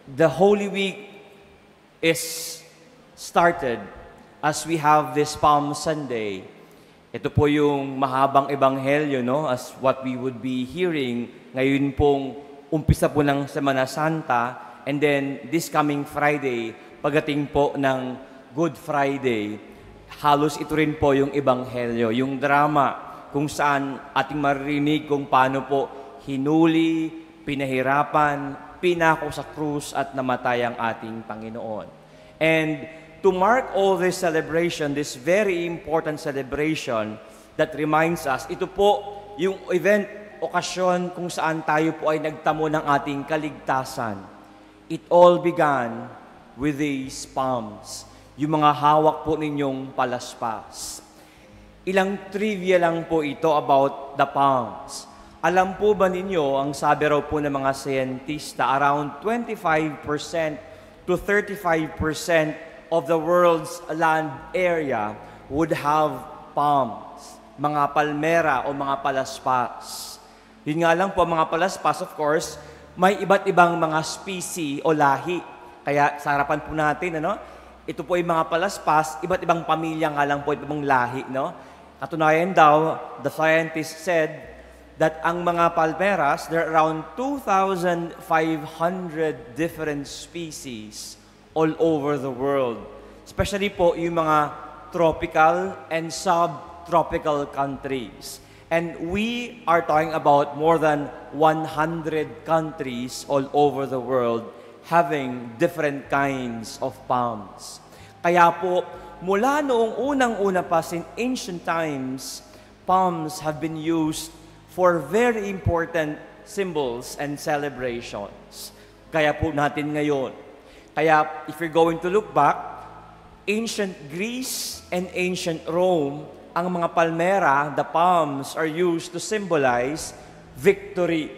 The Holy Week is started as we have this Palm Sunday. Ito po yung mahabang ebanghelyo, no? As what we would be hearing ngayon pong umpisa po ng Semana Santa, and then this coming Friday, pagdating po ng Good Friday, halos ito rin po yung ebanghelyo, yung drama kung saan ating maririnig kung paano po hinuli, pinahirapan, pinako sa krus at namatay ang ating Panginoon. And to mark all this celebration, this very important celebration that reminds us, ito po yung event, okasyon kung saan tayo po ay nagtamo ng ating kaligtasan. It all began with these palms, yung mga hawak po ninyong palaspas. Ilang trivia lang po ito about the palms. Alam po ba ninyo, ang sabi raw po ng mga siyentista, around 25% to 35% of the world's land area would have palms, mga palmera o mga palaspas. Yun nga lang po, mga palaspas, of course, may iba't ibang mga species o lahi. Kaya sa harapan po natin, ito po yung mga palaspas, iba't ibang pamilya nga lang po itong lahi. Katunayan daw, the scientists said, that ang mga palmeras, there are around 2,500 different species all over the world. Especially po yung mga tropical and subtropical countries. And we are talking about more than 100 countries all over the world having different kinds of palms. Kaya po, mula noong unang-una pa, in ancient times, palms have been used for very important symbols and celebrations. Kaya po natin ngayon. Kaya if you're going to look back, ancient Greece and ancient Rome, ang mga palmera, the palms, are used to symbolize victory.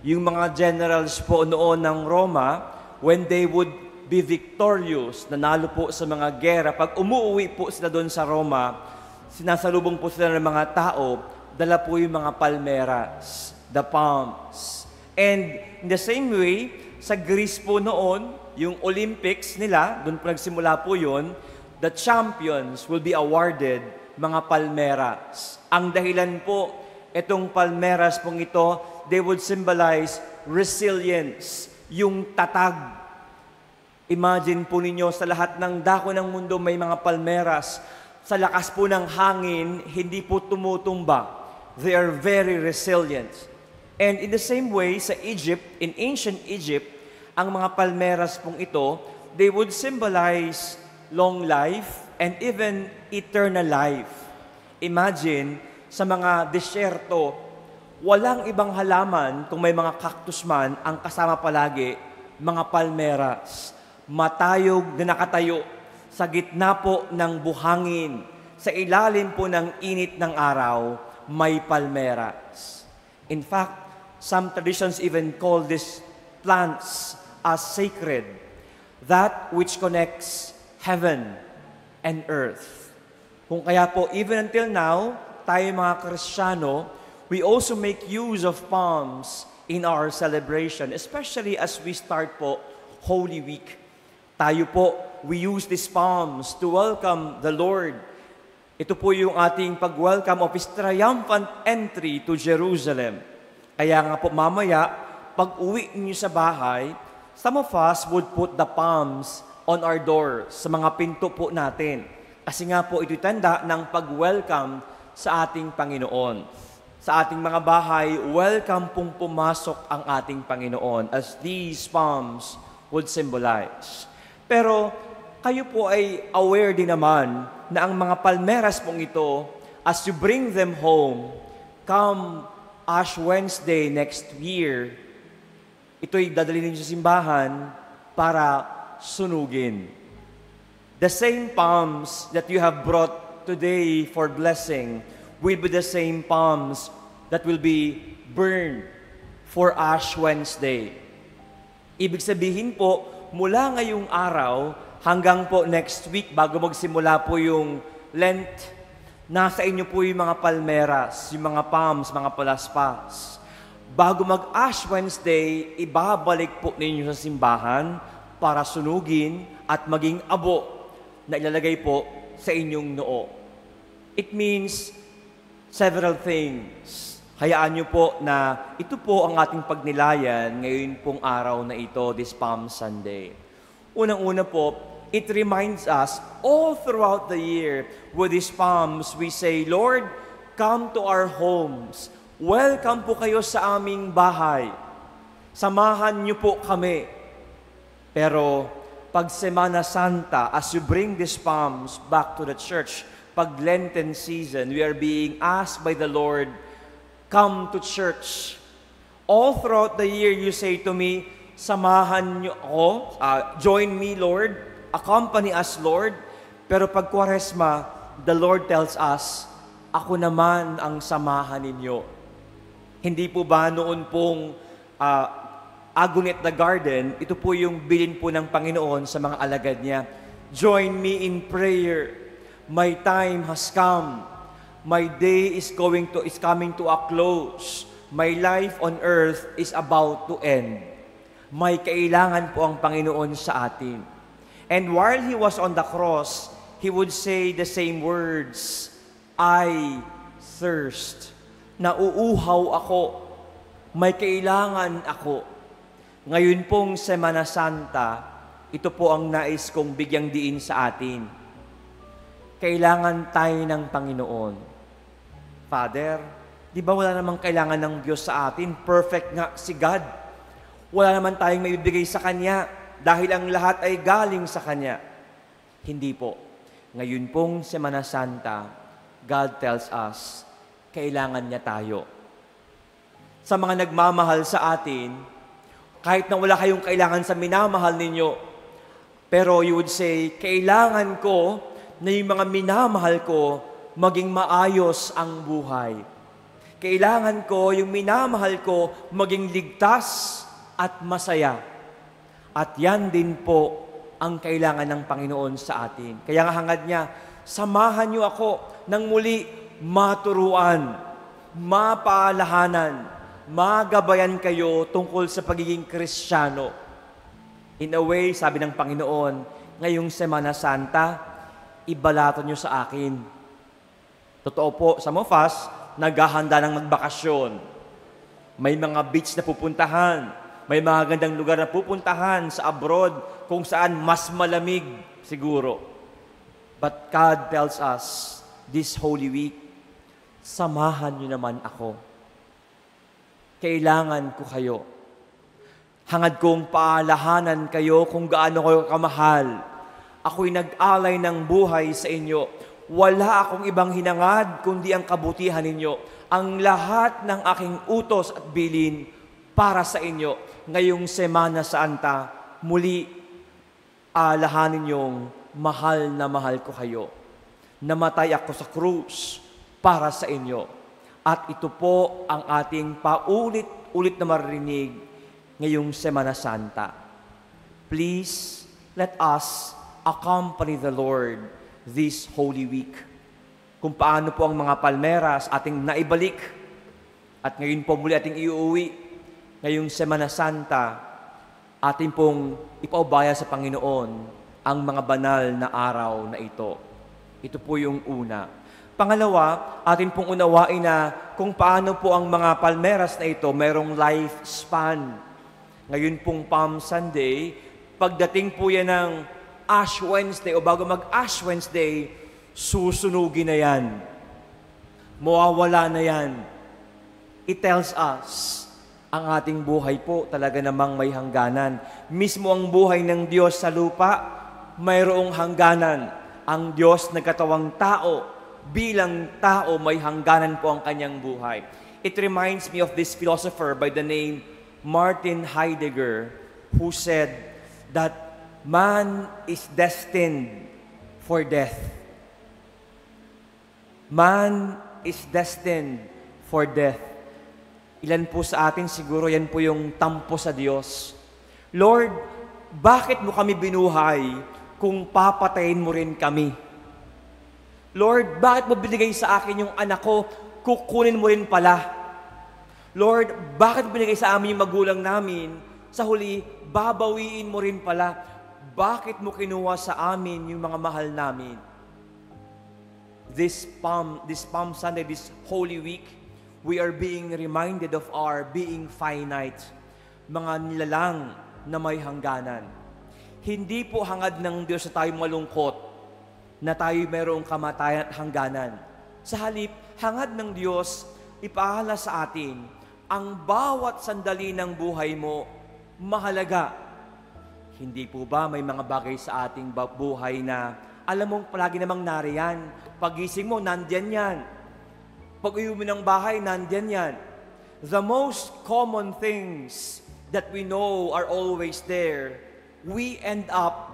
Yung mga generals po noon ng Roma, when they would be victorious, nanalo po sa mga gera, pag umuwi po sila doon sa Roma, sinasalubong po sila ng mga tao, dala po yung mga palmeras, the palms. And in the same way, sa Greece po noon, yung Olympics nila, doon po nagsimula po yun, the champions will be awarded mga palmeras. Ang dahilan po, itong palmeras pong ito, they would symbolize resilience, yung tatag. Imagine po ninyo, sa lahat ng dako ng mundo may mga palmeras. Sa lakas po ng hangin, hindi po tumutumba. They are very resilient. And in the same way, sa Egypt, in ancient Egypt, ang mga palmeras pong ito, they would symbolize long life and even eternal life. Imagine, sa mga desyerto, walang ibang halaman kung may mga cactus man, ang kasama palagi, mga palmeras. Matayog na nakatayo sa gitna po ng buhangin, sa ilalim po ng init ng araw, may palmeras. In fact, some traditions even call these plants as sacred, that which connects heaven and earth. Kung kaya po, even until now, tayo mga Kristiyano, we also make use of palms in our celebration, especially as we start po Holy Week. Tayo po, we use these palms to welcome the Lord. Ito po yung ating pag-welcome of His triumphant entry to Jerusalem. Kaya nga po mamaya, pag uwi niyo sa bahay, some of us would put the palms on our doors, sa mga pinto po natin. Kasi nga po ito'y tanda ng pag-welcome sa ating Panginoon. Sa ating mga bahay, welcome pong pumasok ang ating Panginoon as these palms would symbolize. Pero kayo po ay aware din naman na ang mga palmeras pong ito, as you bring them home, come Ash Wednesday next year, ito'y dadalhin niyo sa simbahan para sunugin. The same palms that you have brought today for blessing will be the same palms that will be burned for Ash Wednesday. Ibig sabihin po, mula ngayong araw hanggang po next week, bago magsimula po yung Lent, nasa inyo po yung mga palmeras, yung mga palms, mga palaspas. bago mag-Ash Wednesday, ibabalik po ninyo sa simbahan para sunugin at maging abo na ilalagay po sa inyong noo. It means several things. Hayaan niyo po na ito po ang ating pagnilayan ngayon pong araw na ito, this Palm Sunday. Unang-una po, it reminds us all throughout the year with these palms, we say, Lord, come to our homes. Welcome po kayo sa aming bahay. Samahan niyo po kami. Pero pag Semana Santa, as you bring these palms back to the church, pag Lenten season, we are being asked by the Lord, come to church. All throughout the year, you say to me, samahan niyo ako, join me, Lord, accompany us, Lord. Pero pag Kwaresma, the Lord tells us, ako naman ang samahan ninyo. Hindi po ba noon pong Agony at the Garden, ito po yung bilin po ng Panginoon sa mga alagad niya. Join me in prayer. My time has come. My day is coming to a close. My life on earth is about to end. May kailangan po ang Panginoon sa atin. And while He was on the cross, He would say the same words, I thirst. Nauuhaw ako. May kailangan ako. Ngayon pong Semana Santa, ito po ang nais kong bigyang diin sa atin. Kailangan tayo ng Panginoon. Father, di ba wala namang kailangan ng Diyos sa atin? Perfect nga si God. Wala naman tayong maibigay sa Kanya dahil ang lahat ay galing sa Kanya. Hindi po. Ngayon pong Semana Santa, God tells us, kailangan niya tayo. Sa mga nagmamahal sa atin, kahit na wala kayong kailangan sa minamahal ninyo, pero you would say, kailangan ko na yung mga minamahal ko maging maayos ang buhay. Kailangan ko yung minamahal ko maging ligtas at masaya. At yan din po ang kailangan ng Panginoon sa atin. Kaya nga hangad niya, samahan niyo ako nang muli maturuan, mapaalahanan, magabayan kayo tungkol sa pagiging Kristiyano. In a way, sabi ng Panginoon, ngayong Semana Santa, ibalato niyo sa akin. Totoo po, some of us, naghahanda ng magbakasyon. May mga beach na pupuntahan, may mga gandang lugar na pupuntahan sa abroad kung saan mas malamig siguro. But God tells us, this Holy Week, samahan niyo naman ako. Kailangan ko kayo. Hangad kong paalahanan kayo kung gaano kayo kamahal. Ako'y nag-alay ng buhay sa inyo. Wala akong ibang hinangad kundi ang kabutihan ninyo. Ang lahat ng aking utos at bilin para sa inyo. Ngayong Semana Santa, muli alahanin niyong mahal na mahal ko kayo. Namatay ako sa krus para sa inyo. At ito po ang ating paulit-ulit na marinig ngayong Semana Santa. Please, let us accompany the Lord this Holy Week. Kung paano po ang mga palmeras ating naibalik at ngayon po muli ating iuwi ngayong Semana Santa, ating pong ipaubaya sa Panginoon ang mga banal na araw na ito. Ito po yung una. Pangalawa, atin pong unawain na kung paano po ang mga palmeras na ito mayroong lifespan. Ngayon pong Palm Sunday, pagdating po yan ng Ash Wednesday o bago mag-Ash Wednesday, susunugin na yan. Mawawala na yan. It tells us, ang ating buhay po talaga namang may hangganan. Mismo ang buhay ng Diyos sa lupa, mayroong hangganan. Ang Diyos nagkatawang tao, bilang tao may hangganan po ang kanyang buhay. It reminds me of this philosopher by the name Martin Heidegger, who said that man is destined for death. Man is destined for death. Ilan po sa atin siguro yan po yung tampo sa Diyos. Lord, bakit mo kami binuhay kung papatayin mo rin kami? Lord, bakit mo binigay sa akin yung anak ko, kukunin mo rin pala? Lord, bakit binigay sa amin yung magulang namin? Sa huli, babawiin mo rin pala. Bakit mo kinuha sa amin yung mga mahal namin? This Palm Sunday, this Holy Week, we are being reminded of our being finite. Mga nilalang na may hangganan. Hindi po hangad ng Diyos na tayo malungkot, na tayo mayroong kamatayan at hangganan. Sa halip, hangad ng Diyos, ipahala sa atin, ang bawat sandali ng buhay mo, mahalaga. Hindi po ba may mga bagay sa ating buhay na alam mong palagi namang nariyan? Pagising mo, nandyan yan. Pag-uwi mo ng bahay, nandyan yan. The most common things that we know are always there, we end up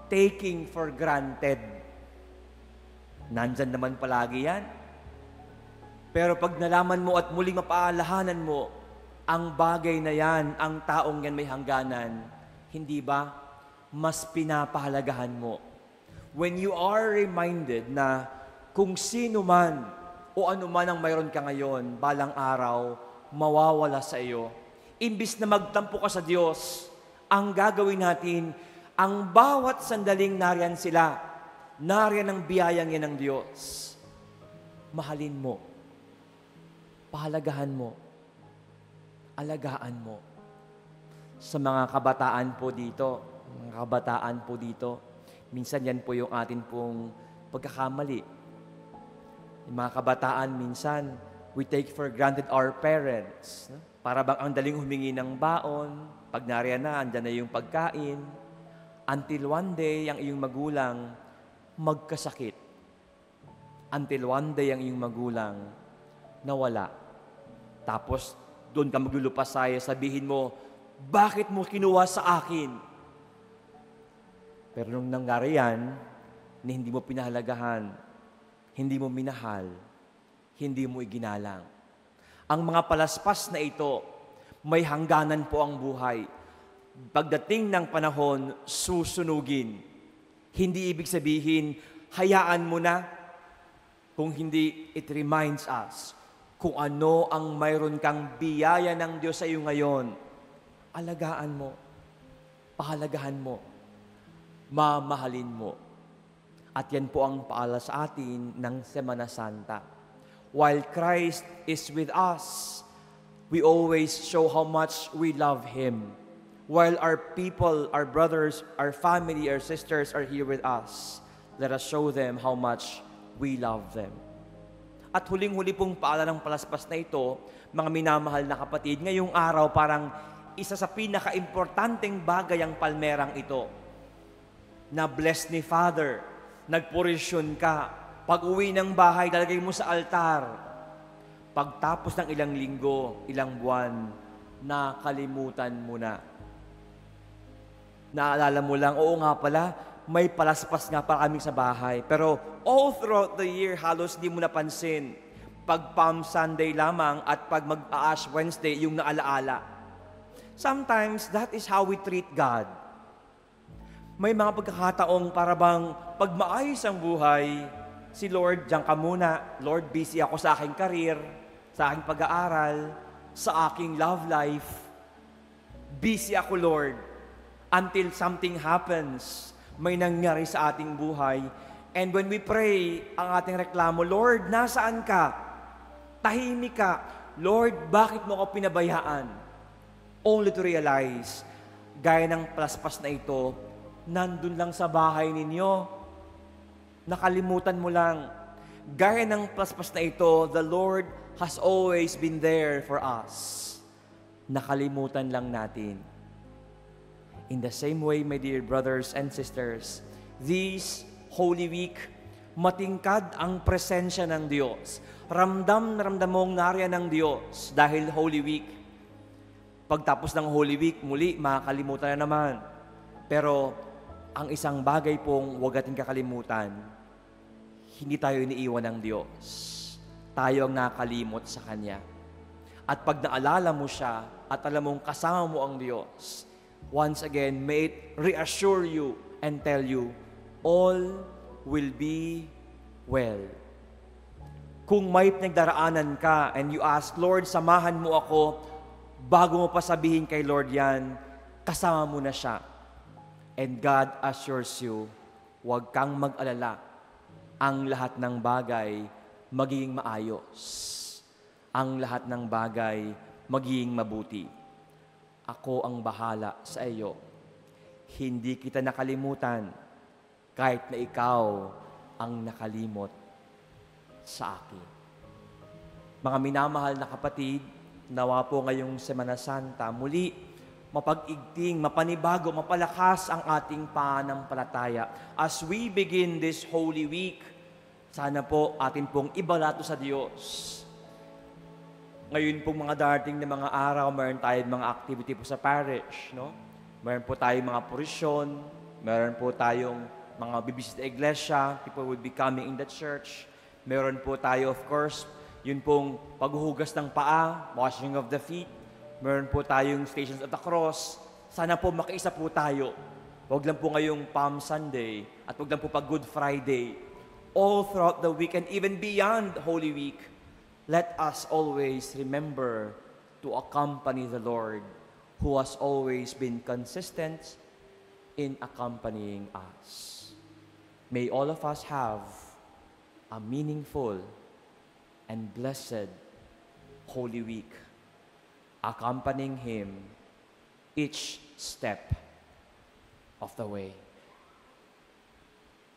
taking for granted. Nandyan naman palagi yan. Pero pag nalaman mo at muling mapaalahanan mo, ang bagay na yan, ang taong yan may hangganan, hindi ba mas pinapahalagahan mo? When you are reminded na kung sino man o ano man ang mayroon ka ngayon, balang araw, mawawala sa iyo. Imbis na magtampo ka sa Diyos, ang gagawin natin, ang bawat sandaling nariyan sila, nariyan ang biyayang yan ng Diyos. Mahalin mo. Pahalagahan mo. Alagaan mo. Sa mga kabataan po dito, minsan yan po yung atin pong pagkakamali. Yung mga kabataan, minsan, we take for granted our parents. Para bang ang daling humingi ng baon, pag nariyan na, andyan na yung pagkain. Until one day, ang iyong magulang magkasakit. Until one day, ang iyong magulang nawala. Tapos, doon ka maglulupasaya, sabihin mo, bakit mo kinuha sa akin? Pero nung nangyari yan, hindi mo pinahalagahan, hindi mo minahal, hindi mo iginalang. Ang mga palaspas na ito, may hangganan po ang buhay. Pagdating ng panahon, susunugin. Hindi ibig sabihin, hayaan mo na. Kung hindi, it reminds us kung ano ang mayroon kang biyaya ng Diyos sa iyo ngayon. Alagaan mo, pahalagahan mo, mamahalin mo. At yan po ang paala sa atin ng Semana Santa. While Christ is with us, we always show how much we love Him. While our people, our brothers, our family, our sisters are here with us, let us show them how much we love them. At huling-huli pong paala ng palaspas na ito, mga minamahal na kapatid, ngayong araw parang isa sa pinaka-importanteng bagay ang palmerang ito. Na blessed ni Father, nagpurisyon ka, pag-uwi ng bahay, lalagay mo sa altar. Pagtapos ng ilang linggo, ilang buwan, nakalimutan mo na. Naalala mo lang, oo nga pala, may palaspas nga pa kami sa bahay. Pero all throughout the year, halos di mo napansin. Pag Palm Sunday lamang at pag mag-Ash Wednesday, yung naalaala. Sometimes, that is how we treat God. May mga pagkakataong para bang pag maayos ang buhay, si Lord, diyan ka muna. Lord, busy ako sa aking career, sa aking pag-aaral, sa aking love life. Busy ako, Lord, until something happens. May nangyari sa ating buhay. And when we pray, ang ating reklamo, Lord, nasaan ka? Tahimik ka. Lord, bakit mo ako pinabayaan? Only to realize, gaya ng palaspas na ito, nandun lang sa bahay ninyo. Nakalimutan mo lang. Gaya ng palaspas na ito, the Lord has always been there for us. Nakalimutan lang natin. In the same way, my dear brothers and sisters, this Holy Week, matingkad ang presensya ng Diyos. Ramdam na ramdam mong nariyan ng Diyos dahil Holy Week. Pagtapos ng Holy Week, muli, makakalimutan na naman. Pero, ang isang bagay pong huwag natin kakalimutan, hindi tayo iniiwan ng Diyos. Tayo ang nakalimot sa Kanya. At pag naalala mo siya, at alam mong kasama mo ang Diyos, once again, may it reassure you and tell you, all will be well. Kung may pinagdaraanan ka and you ask, Lord, samahan mo ako, bago mo pa sabihin kay Lord yan, kasama mo na siya. And God assures you, huwag kang mag-alala. Ang lahat ng bagay magiging maayos. Ang lahat ng bagay magiging mabuti. Ako ang bahala sa iyo. Hindi kita nakalimutan kahit na ikaw ang nakalimot sa akin. Mga minamahal na kapatid, nawa po ngayong Semana Santa, muli mapag-igting, mapanibago, mapalakas ang ating pananampalataya. As we begin this Holy Week, sana po atin pong ibalato sa Diyos. Ngayon pong mga darating na mga araw, meron tayong mga activity po sa parish, no? Meron po tayong mga porosyon, meron po tayong mga bibisit na iglesia, people would be coming in the church. Meron po tayo, of course, yun pong paghuhugas ng paa, washing of the feet. Meron po tayong Stations of the Cross. Sana po makiisa po tayo. Huwag lang po ngayong Palm Sunday at huwag lang po pag Good Friday. All throughout the week and even beyond Holy Week, let us always remember to accompany the Lord who has always been consistent in accompanying us. May all of us have a meaningful and blessed Holy Week, accompanying Him each step of the way.